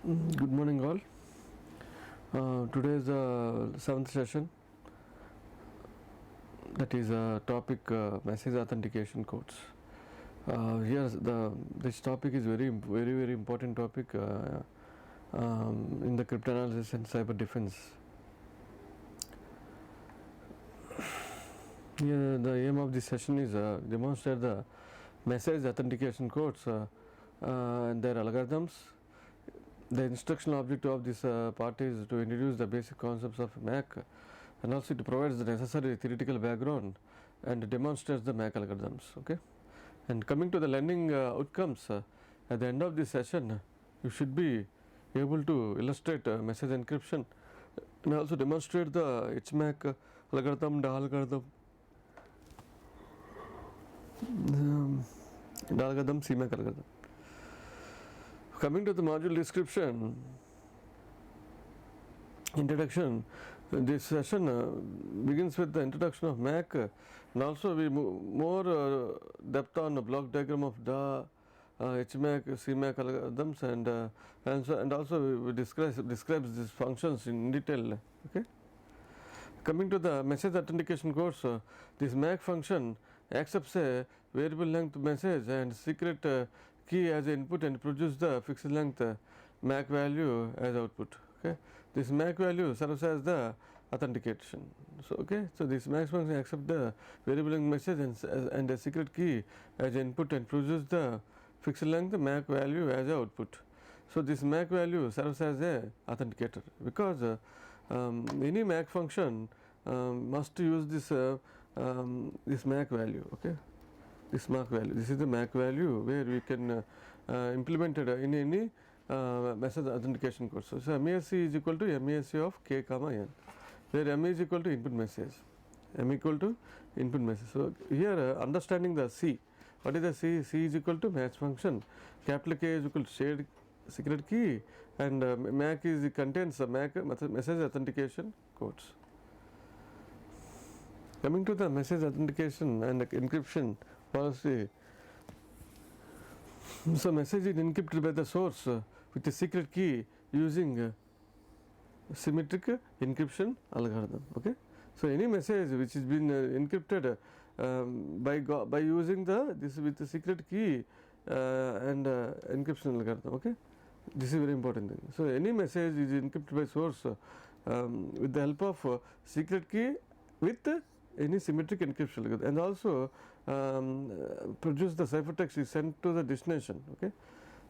Good morning, all. Today is the seventh session. That is topic message authentication codes. Here, this topic is very important topic in the cryptanalysis and cyber defense. Here, the aim of this session is demonstrate the message authentication codes and their algorithms. The instructional objective of this part is to introduce the basic concepts of MAC and also to provide the necessary theoretical background and demonstrates the MAC algorithms. Okay, and coming to the learning outcomes, at the end of this session, you should be able to illustrate message encryption and also demonstrate the HMAC algorithm, the algorithm, CMAC algorithm. Coming to the module description, introduction, this session begins with the introduction of MAC and also we move more depth on the block diagram of the HMAC, CMAC algorithms and also we describes these functions in detail. Okay. Coming to the message authentication course, this MAC function accepts a variable length message and secret key as input and produce the fixed length MAC value as output. Okay, this MAC value serves as the authentication. So okay, so this MAC function accepts the variable length message and a secret key as input and produce the fixed length MAC value as output. So this MAC value serves as a authenticator because any MAC function must use this MAC value. Okay, this MAC value. This is the MAC value where we can implement it in any message authentication course. So MAC is equal to MAC of k comma n, where M is equal to input message, M equal to input message. So here understanding the C. What is the C? C is equal to match function. Capital K is equal to shared secret key, and MAC contains the MAC message authentication codes. Coming to the message authentication and encryption policy, so message is encrypted by the source with a secret key using symmetric encryption algorithm. Okay, so any message which has been encrypted by using this with the secret key and encryption algorithm. Okay, this is very important thing. So any message is encrypted by source with the help of secret key with any symmetric encryption algorithm, and also produce the ciphertext is sent to the destination. Okay,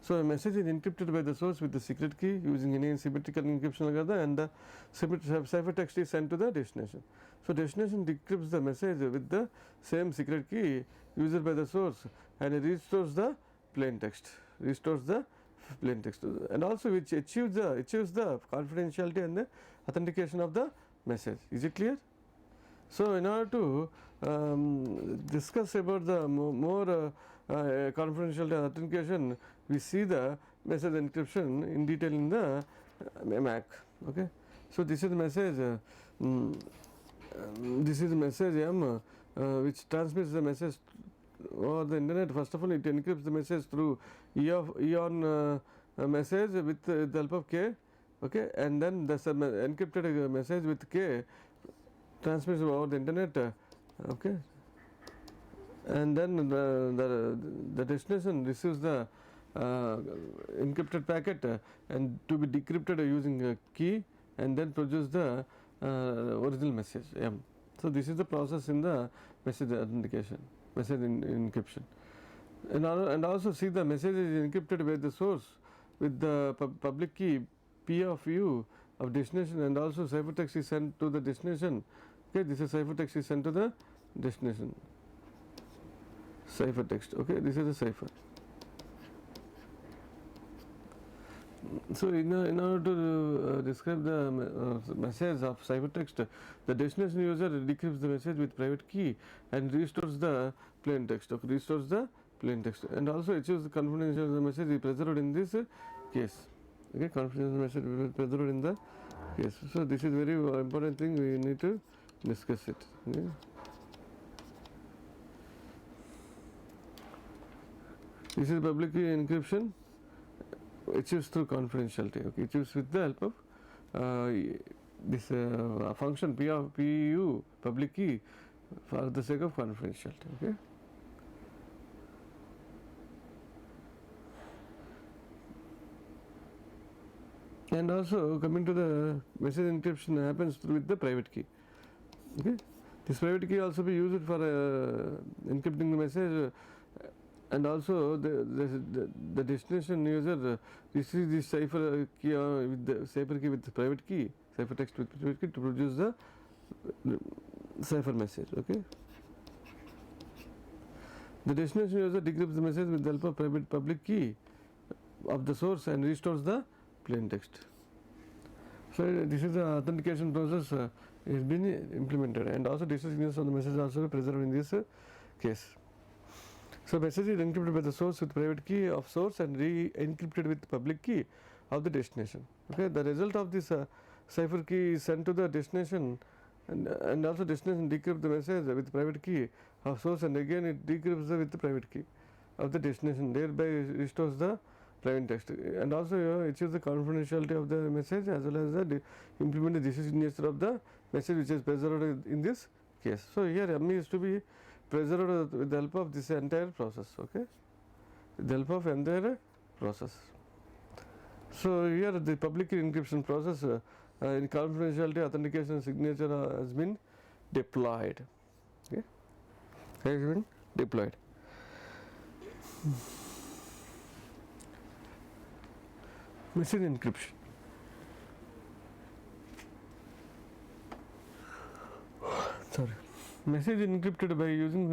so a message is encrypted by the source with the secret key using any symmetrical encryption algorithm, and the ciphertext is sent to the destination. So destination decrypts the message with the same secret key used by the source and it restores the plain text, and also which achieves the confidentiality and the authentication of the message. Is it clear? So in order to discuss about the more confidentiality and authentication, we see the message encryption in detail in the MAC. Okay, so this is the message. This is the message M, which transmits the message over the internet. First of all, it encrypts the message through EON message with the help of K. Okay, and then the encrypted message with K transmits over the internet. Okay, and then the destination receives the encrypted packet and to be decrypted using a key and then produce the original message M. So this is the process in the message authentication, message encryption, and also see the message is encrypted by the source with the public key P of U of destination, and also ciphertext is sent to the destination. Okay, this is ciphertext is sent to the destination. Ciphertext. Okay, this is the cipher. So in order to describe the message of ciphertext, the destination user decrypts the message with private key and restores the plain text. Okay, restores the plain text, and also achieves the confidential of the message is preserved in this case. Okay, confidential message is preserved in the case. So this is very important thing, we need to discuss it. Okay. This is public key encryption achieves through confidentiality. Okay, achieves with the help of this function P of PU public key for the sake of confidentiality. Okay. And also coming to the message encryption happens with the private key. Okay, this private key also be used for encrypting the message, and also the destination user receives this cipher key with the cipher key with the private key, ciphertext with private key to produce the cipher message. Okay, the destination user decrypts the message with the help of private public key of the source and restores the plain text. So this is the authentication process has been implemented, and also digital signatures on the message also preserved in this case. So message is encrypted by the source with private key of source and re-encrypted with public key of the destination. Okay, the result of this cipher key is sent to the destination, and also destination decrypts the message with private key of source, and again it decrypts with the private key of the destination, thereby restores the plain text, and also achieves the confidentiality of the message as well as the implement the digital signature of the message which is preserved in this case. So here ME is to be preserved with the help of this entire process. Okay, with the help of entire process. So here the public key encryption process in confidentiality, authentication, signature has been deployed. Okay, has been deployed. Message encryption. Sorry. Message encrypted by using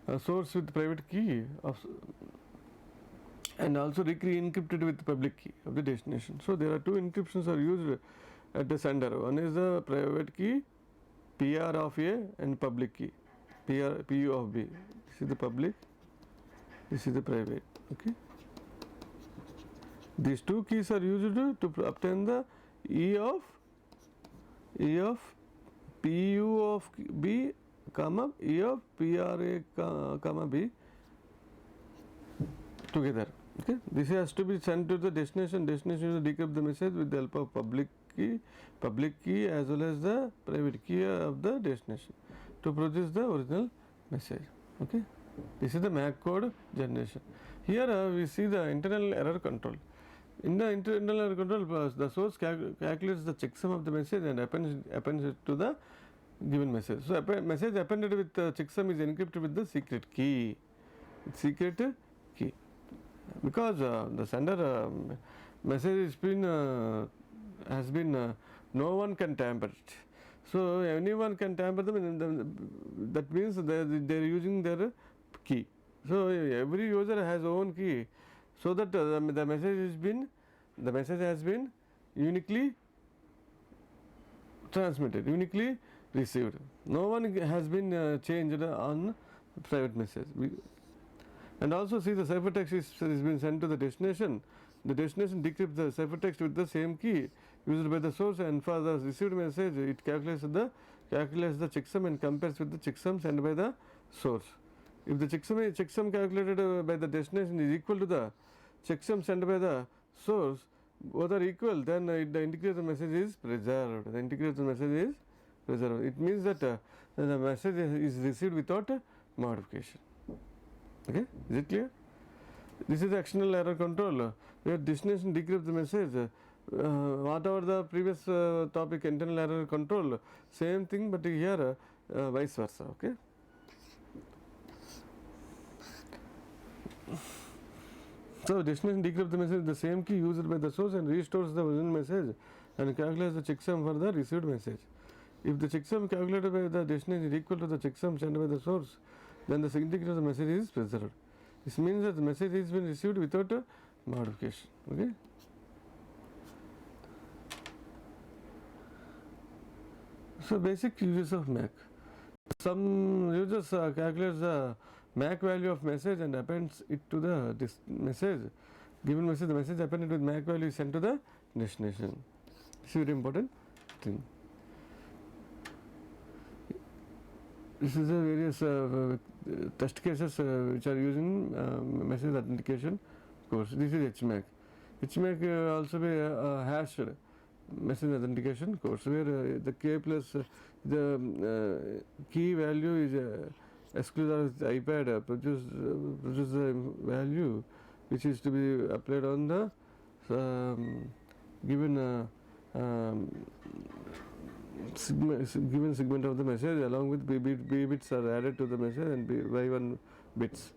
a source with private key of, and also re-encrypted with public key of the destination. So there are two encryptions are used at the sender. One is the private key PR of A and public key PU of B. This is the public, this is the private. Okay. These two keys are used to obtain the E of PU of B, comma E of PRA, comma B together. Okay, this has to be sent to the destination. Destination will decrypt the message with the help of public key as well as the private key of the destination to produce the original message. Okay, this is the MAC code generation. Here we see the internal error control. In the internal error control, the source calculates the checksum of the message and appends it to the given message. So message appended with the checksum is encrypted with the secret key. Because the sender message has been no one can tamper it. So anyone can tamper them, and that means they are using their key. So every user has own key, so that the message has been uniquely transmitted, uniquely received. No one has been changed on private message. And also see the ciphertext is been sent to the destination. The destination decrypts the ciphertext with the same key used by the source, and for the received message it calculates the checksum and compares with the checksum sent by the source. If the checksum calculated by the destination is equal to the checksum sent by the source, both are equal, then the integrated message is preserved. It means that the message is received without modification. Okay, is it clear? This is the external error control, where destination decrypts the message. Whatever the previous topic, internal error control, same thing, but here vice versa. Okay. So destination decrypts the message, the same key used by the source, and restores the original message and calculates the checksum for the received message. If the checksum calculated by the destination is equal to the checksum sent by the source, then the significance of the message is preserved. This means that the message has been received without a modification. Okay. So basic uses of MAC. Some users calculates the MAC value of message and appends it to the message. Given message, the message appended with MAC value is sent to the destination. This is very important thing. This is the various test cases which are used in message authentication course. This is HMAC. which may also be a hashed message authentication codes, where the K plus the key value is exclusive of the iPad produce the value which is to be applied on the given given segment of the message, along with B bits are added to the message and Y1 bits.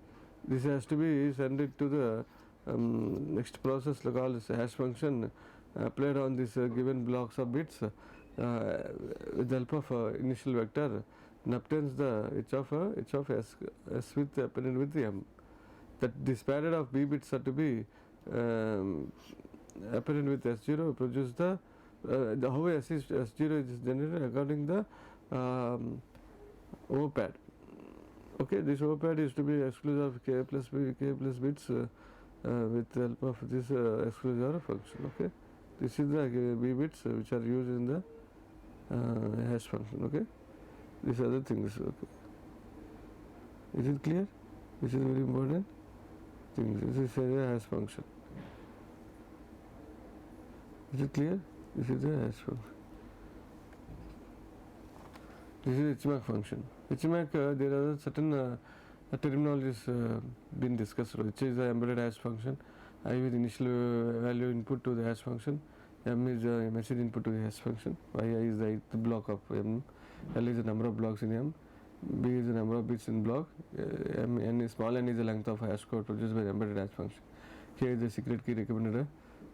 This has to be sent it to the next process called hash function applied on this given blocks of bits with the help of initial vector, and obtains the h of s with appended with m. That this pattern of b bits are to be appended with s0 produce the how s0 is generated according to the O pad. Okay, this O pad is to be exclusive of k plus bits with the help of this exclusive function. Okay, this is the b bits which are used in the hash function. Okay, these are the things. Okay, is it clear? This is very important thing. This is a hash function. Is it clear? This is the hash function. This is HMAC function. HMAC, there are certain terminologies been discussed, which is the embedded hash function. I with initial value input to the hash function. M is the message input to the hash function. Y is the ith block of M. L is the number of blocks in M. B is the number of bits in block. N is small n is the length of hash code produced by the embedded hash function. K is the secret key recommended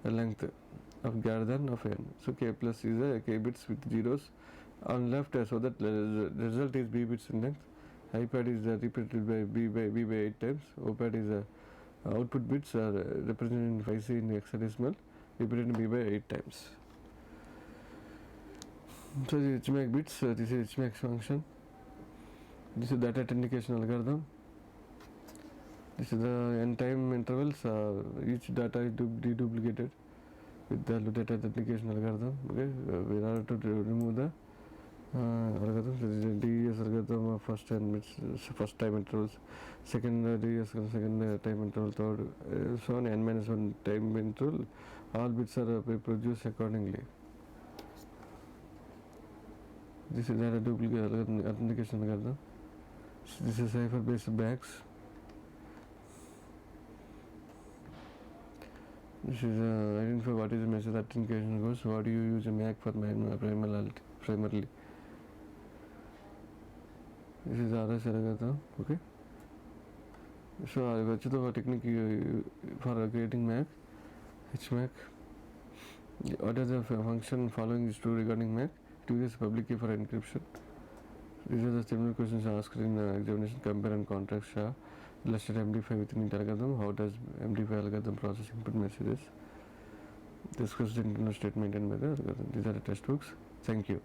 length of greater than of n. So k plus is the k bits with zeros on left, so that the result is b bits in length. iPad is repeated by b by 8 times. OPAD is the output bits are represented in 5C in hexadecimal, repeated in b by 8 times. So this is HMAC bits. This is HMAC function. This is data authentication algorithm. This is the n time intervals. Each data is deduplicated with the data authentication algorithm. Okay, in order to remove the algorithm, this is a DES algorithm of first time intervals, second DES second time interval, third so on n-1 time interval. All bits are produced accordingly. This is data duplicate authentication algorithm. This is cipher based banks. This is identify what is the message authentication goes. What do you use a MAC for primarily? This is RS algorithm. Okay. So I got the technique for creating MAC, HMAC. What is the function following is true regarding MAC? It uses public key for encryption. These are the similar questions asked in examination. Compare and contrast SHA. Illustrate MD5 within int algorithm. How does MD5 algorithm process input messages? Discuss the internal state maintained by the algorithm. These are the textbooks. Thank you.